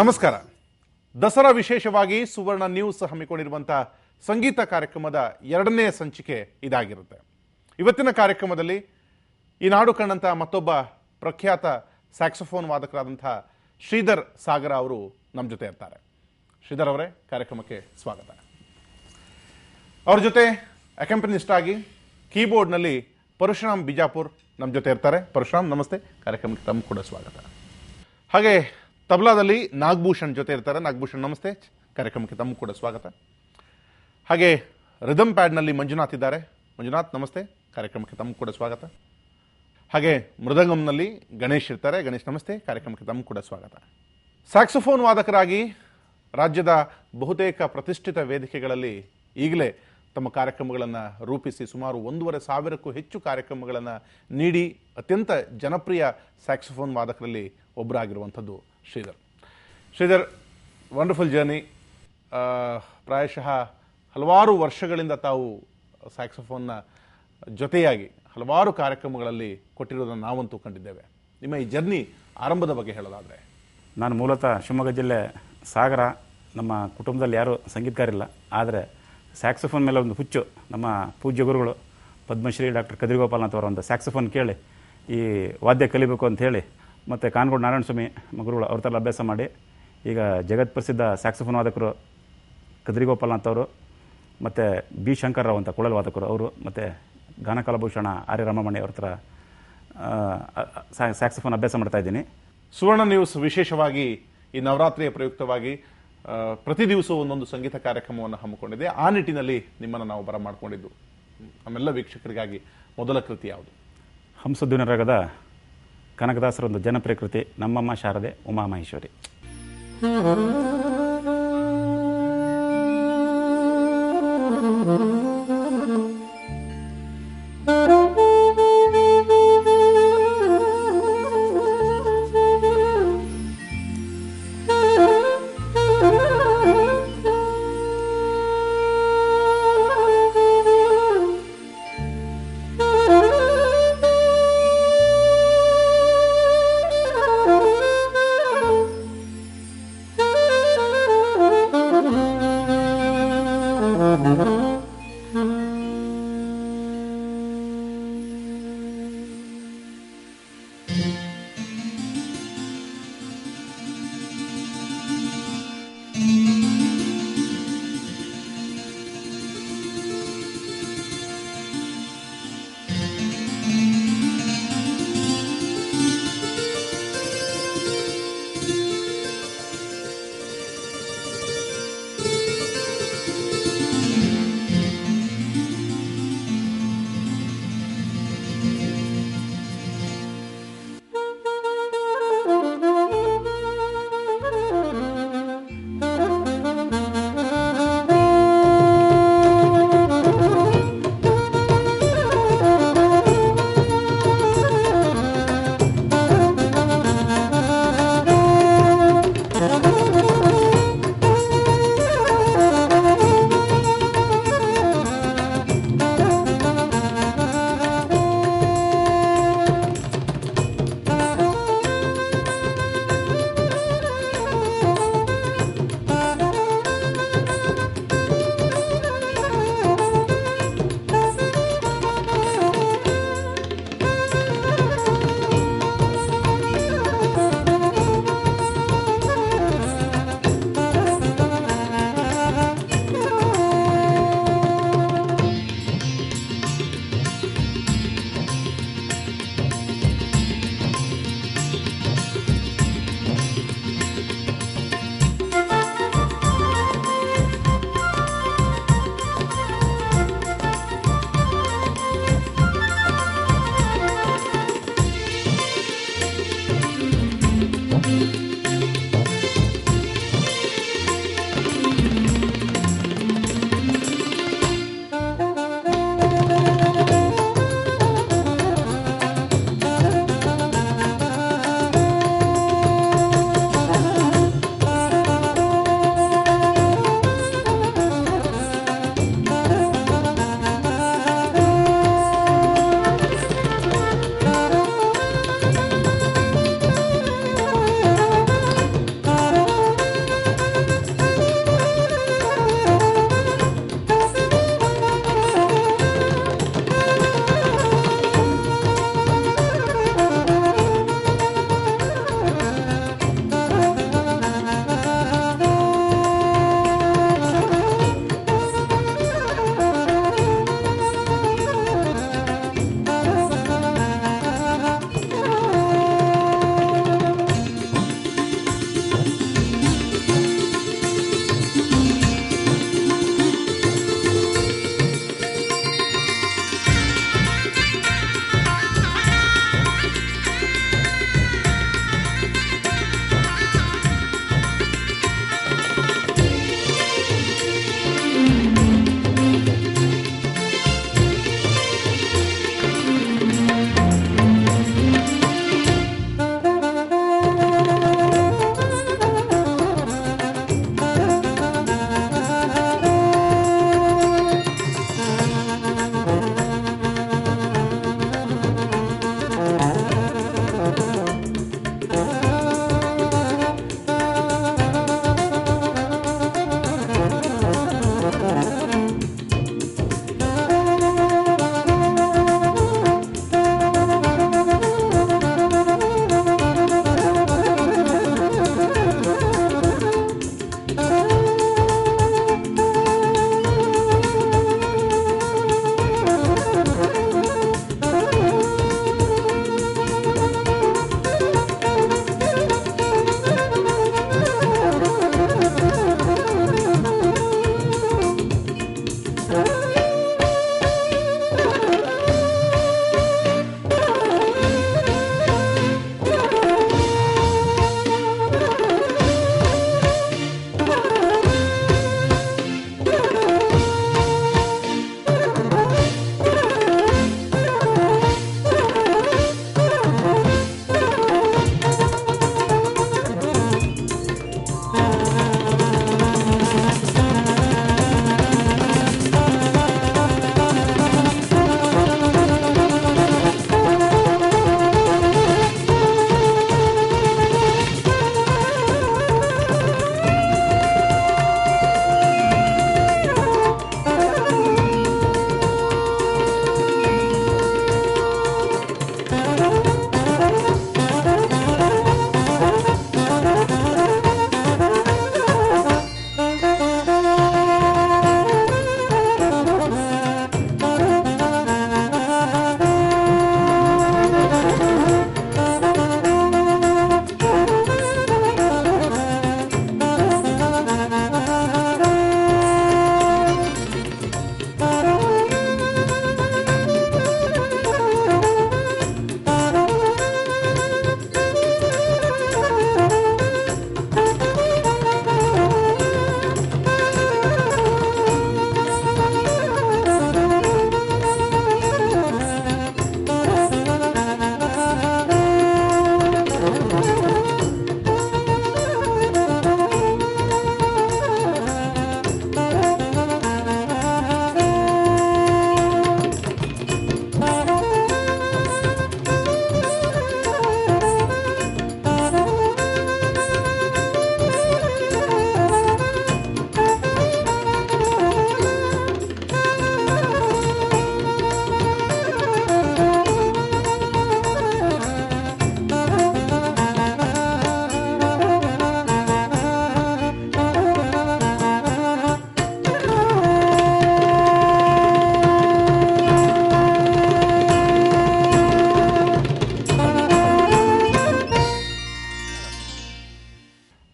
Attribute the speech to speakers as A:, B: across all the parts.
A: ನಮಸ್ಕಾರ. ದಸರಾ ವಿಶೇಷವಾಗಿ ಸುವರ್ಣ ನ್ಯೂಸ್ ಹಮ್ಮಿಕೊಂಡಿರುವಂಥ ಸಂಗೀತ ಕಾರ್ಯಕ್ರಮದ ಎರಡನೇ ಸಂಚಿಕೆ ಇದಾಗಿರುತ್ತೆ. ಇವತ್ತಿನ ಕಾರ್ಯಕ್ರಮದಲ್ಲಿ ಈ ನಾಡು ಕಂಡಂಥ ಮತ್ತೊಬ್ಬ ಪ್ರಖ್ಯಾತ ಸ್ಯಾಕ್ಸೋಫೋನ್ ವಾದಕರಾದಂಥ ಶ್ರೀಧರ್ ಸಾಗರ ಅವರು ನಮ್ಮ ಜೊತೆ ಇರ್ತಾರೆ. ಶ್ರೀಧರ್ ಅವರೇ, ಕಾರ್ಯಕ್ರಮಕ್ಕೆ ಸ್ವಾಗತ. ಅವ್ರ ಜೊತೆ ಅಕಂಪನಿಸ್ಟ್ ಆಗಿ ಕೀಬೋರ್ಡ್ನಲ್ಲಿ ಪರಶುರಾಮ್ ಬಿಜಾಪುರ್ ನಮ್ಮ ಜೊತೆ ಇರ್ತಾರೆ. ಪರಶುರಾಮ್ ನಮಸ್ತೆ, ಕಾರ್ಯಕ್ರಮಕ್ಕೆ ತಮ್ಮ ಕೂಡ ಸ್ವಾಗತ. ಹಾಗೆ ತಬಲಾದಲ್ಲಿ ನಾಗಭೂಷಣ್ ಜೊತೆ ಇರ್ತಾರೆ. ನಾಗಭೂಷಣ್ ನಮಸ್ತೆ, ಕಾರ್ಯಕ್ರಮಕ್ಕೆ ತಮ್ಮ ಕೂಡ ಸ್ವಾಗತ. ಹಾಗೆ ರಿದಮ್ ಪ್ಯಾಡ್ನಲ್ಲಿ ಮಂಜುನಾಥ್ ಇದ್ದಾರೆ. ಮಂಜುನಾಥ್ ನಮಸ್ತೆ, ಕಾರ್ಯಕ್ರಮಕ್ಕೆ ತಮ್ಮ ಕೂಡ ಸ್ವಾಗತ. ಹಾಗೆ ಮೃದಂಗಂನಲ್ಲಿ ಗಣೇಶ್ ಇರ್ತಾರೆ. ಗಣೇಶ್ ನಮಸ್ತೆ, ಕಾರ್ಯಕ್ರಮಕ್ಕೆ ತಮ್ಮ ಕೂಡ ಸ್ವಾಗತ. ಸ್ಯಾಕ್ಸೋಫೋನ್ ವಾದಕರಾಗಿ ರಾಜ್ಯದ ಬಹುತೇಕ ಪ್ರತಿಷ್ಠಿತ ವೇದಿಕೆಗಳಲ್ಲಿ ಈಗಲೇ ತಮ್ಮ ಕಾರ್ಯಕ್ರಮಗಳನ್ನು ರೂಪಿಸಿ ಸುಮಾರು 1,500ಕ್ಕೂ ಹೆಚ್ಚು ಕಾರ್ಯಕ್ರಮಗಳನ್ನು ನೀಡಿ ಅತ್ಯಂತ ಜನಪ್ರಿಯ ಸ್ಯಾಕ್ಸೋಫೋನ್ ವಾದಕರಲ್ಲಿ ಒಬ್ಬರಾಗಿರುವಂಥದ್ದು ಶ್ರೀಧರ್. Wonderful journey. ಪ್ರಾಯಶಃ ಹಲವಾರು ವರ್ಷಗಳಿಂದ ತಾವು ಸ್ಯಾಕ್ಸೋಫೋನ್ನ ಜೊತೆಯಾಗಿ ಹಲವಾರು ಕಾರ್ಯಕ್ರಮಗಳಲ್ಲಿ ಕೊಟ್ಟಿರೋದನ್ನು ನಾವಂತೂ ಕಂಡಿದ್ದೇವೆ. ನಿಮ್ಮ ಈ ಜರ್ನಿ ಆರಂಭದ ಬಗ್ಗೆ ಹೇಳೋದಾದರೆ?
B: ನಾನು ಮೂಲತಃ ಶಿವಮೊಗ್ಗ ಜಿಲ್ಲೆ ಸಾಗರ. ನಮ್ಮ ಕುಟುಂಬದಲ್ಲಿ ಯಾರೂ ಸಂಗೀತಗಾರಿಲ್ಲ, ಆದರೆ ಸ್ಯಾಕ್ಸೋಫೋನ್ ಮೇಲೆ ಒಂದು ಹುಚ್ಚು. ನಮ್ಮ ಪೂಜ್ಯ ಗುರುಗಳು ಪದ್ಮಶ್ರೀ ಡಾಕ್ಟರ್ ಕದ್ರಿಗೋಪಾಲನಾಥ್ ಅವರ ಒಂದು ಸ್ಯಾಕ್ಸೋಫೋನ್ ಕೇಳಿ ಈ ವಾದ್ಯ ಕಲಿಬೇಕು ಅಂತ ಹೇಳಿ, ಮತ್ತು ಕಾನ್ಗೋಡು ನಾರಾಯಣ ಸ್ವಾಮಿ ಗುರುಗಳು ಅವ್ರ ಥರ ಅಭ್ಯಾಸ ಮಾಡಿ ಈಗ ಜಗತ್ ಪ್ರಸಿದ್ಧ ಸ್ಯಾಕ್ಸೋಫೋನ್ ವಾದಕರು ಕದ್ರಿಗೋಪಾಲನಾಥ್ ಅವರು, ಮತ್ತು ಬಿ ಶಂಕರ್ರಾವ್ ಅಂತ ಕೊಳಲ್ ವಾದಕರು ಅವರು, ಮತ್ತು ಗಾನಕಲಾಭೂಷಣ ಆರ್ಯ ರಾಮಮಣಿ ಅವ್ರ ಥರ ಸ್ಯಾಕ್ಸೋಫೋನ್ ಅಭ್ಯಾಸ ಮಾಡ್ತಾಯಿದ್ದೀನಿ.
A: ಸುವರ್ಣ ನ್ಯೂಸ್ ವಿಶೇಷವಾಗಿ ಈ ನವರಾತ್ರಿಯ ಪ್ರಯುಕ್ತವಾಗಿ ಪ್ರತಿ ದಿವಸ ಒಂದೊಂದು ಸಂಗೀತ ಕಾರ್ಯಕ್ರಮವನ್ನು ಹಮ್ಮಿಕೊಂಡಿದೆ. ಆ ನಿಟ್ಟಿನಲ್ಲಿ ನಿಮ್ಮನ್ನು ನಾವು ಬರಮಾಡಿಕೊಂಡಿದ್ದು. ನಮ್ಮೆಲ್ಲ ವೀಕ್ಷಕರಿಗಾಗಿ ಮೊದಲ ಕೃತಿ ಯಾವುದು?
B: ಹಂಸಧ್ವನಿ ರಾಗದ ಕನಕದಾಸರೊಂದು ಜನಪ್ರಿಯ ಕೃತಿ ನಮ್ಮಮ್ಮ ಶಾರದೆ ಉಮಾಮಹೇಶ್ವರಿ.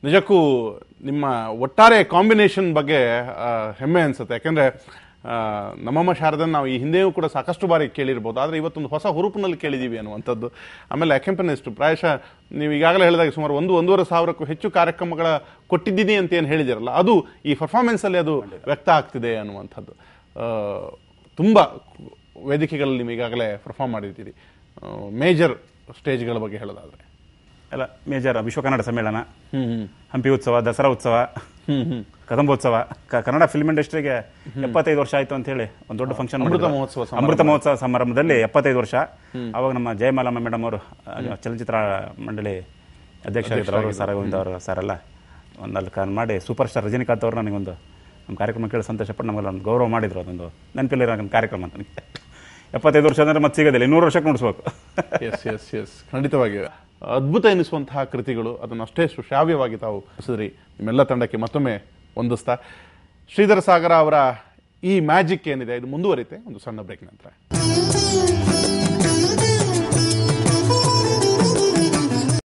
A: ನಿಜಕ್ಕೂ ನಿಮ್ಮ ಒಟ್ಟಾರೆ ಕಾಂಬಿನೇಷನ್ ಬಗ್ಗೆ ಹೆಮ್ಮೆ ಅನಿಸುತ್ತೆ. ಯಾಕೆಂದರೆ ನಮ್ಮಮ್ಮ ಶಾರದನ್ ನಾವು ಈ ಹಿಂದೆಯೂ ಕೂಡ ಸಾಕಷ್ಟು ಬಾರಿ ಕೇಳಿರ್ಬೋದು, ಆದರೆ ಇವತ್ತೊಂದು ಹೊಸ ಹುರುಪಿನಲ್ಲಿ ಕೇಳಿದ್ದೀವಿ ಅನ್ನುವಂಥದ್ದು. ಆಮೇಲೆ ಅಕೆಂಪನಿಸ್ಟ್ ಪ್ರಾಯಶಃ ನೀವು ಈಗಾಗಲೇ ಹೇಳಿದಾಗ ಸುಮಾರು 1-1.5 ಸಾವಿರಕ್ಕೂ ಹೆಚ್ಚು ಕಾರ್ಯಕ್ರಮಗಳ ಕೊಟ್ಟಿದ್ದೀನಿ ಅಂತ ಏನು ಹೇಳಿದಿರಲ್ಲ, ಅದು ಈ ಪರ್ಫಾರ್ಮೆನ್ಸಲ್ಲಿ ಅದು ವ್ಯಕ್ತ ಆಗ್ತಿದೆ ಅನ್ನುವಂಥದ್ದು. ತುಂಬ ವೇದಿಕೆಗಳಲ್ಲಿ ನೀವು ಈಗಾಗಲೇ ಪರ್ಫಾರ್ಮ್ ಮಾಡಿರ್ತೀರಿ. ಮೇಜರ್ ಸ್ಟೇಜ್ಗಳ ಬಗ್ಗೆ ಹೇಳೋದಾದರೆ
B: ಎಲ್ಲ ಮೇಜರ್ ವಿಶ್ವ ಕನ್ನಡ ಸಮ್ಮೇಳನ, ಹಂಪಿ ಉತ್ಸವ, ದಸರಾ ಉತ್ಸವ, ಕದಂಬೋತ್ಸವ, ಕನ್ನಡ ಫಿಲ್ಮ್ ಇಂಡಸ್ಟ್ರಿಗೆ 75 ವರ್ಷ ಆಯಿತು ಅಂತ ಹೇಳಿ ಒಂದು ದೊಡ್ಡ ಫಂಕ್ಷನ್ ಅಮೃತ ಮಹೋತ್ಸವ ಸಮಾರಂಭದಲ್ಲಿ 75 ವರ್ಷ. ಅವಾಗ ನಮ್ಮ ಜಯಮಾಲಮ್ಮ ಮೇಡಮ್ ಅವರು ಚಲನಚಿತ್ರ ಮಂಡಳಿ ಅಧ್ಯಕ್ಷರಾಗಿದ್ದರು, ಅವರು ಸಾರಗೋವಿಂದ ಅವರು ಸಾರೆಲ್ಲ ಒಂದು ಮಾಡಿ ಸೂಪರ್ ಸ್ಟಾರ್ ರಜನಿಕಾಂತ್ ಅವರು ನನಗೊಂದು ನಮ್ಮ ಕಾರ್ಯಕ್ರಮ ಕೇಳಿ ಸಂತೋಷಪಟ್ಟು ನಮಗೆಲ್ಲ ಒಂದು ಗೌರವ ಮಾಡಿದ್ರು. ಅದೊಂದು ನೆನಪಿಲ್ಲಿರೋ ನನ್ನ ಕಾರ್ಯಕ್ರಮ ಅಂತ. ನನಗೆ 75 ವರ್ಷ ಅಂದರೆ ಮತ್ತೆ ಸಿಗೋದಿಲ್ಲ, 200 ವರ್ಷಕ್ಕೆ ನೋಡಿಸ್ಬೇಕು.
A: ಎಸ್ ಖಂಡಿತವಾಗಿ ಅದ್ಭುತ ಎನಿಸುವಂತಹ ಕೃತಿಗಳು, ಅದನ್ನು ಅಷ್ಟೇ ಶ್ರಾವ್ಯವಾಗಿ ತಾವು ಹಸಿದ್ರಿ. ನಿಮ್ಮೆಲ್ಲ ತಂಡಕ್ಕೆ ಮತ್ತೊಮ್ಮೆ ವಂದಿಸ್ತಾ, ಶ್ರೀಧರ ಸಾಗರ ಅವರ ಈ ಮ್ಯಾಜಿಕ್ ಏನಿದೆ ಇದು ಮುಂದುವರಿತೆ ಒಂದು ಸಣ್ಣ ಬ್ರೇಕ್ ನಂತರ.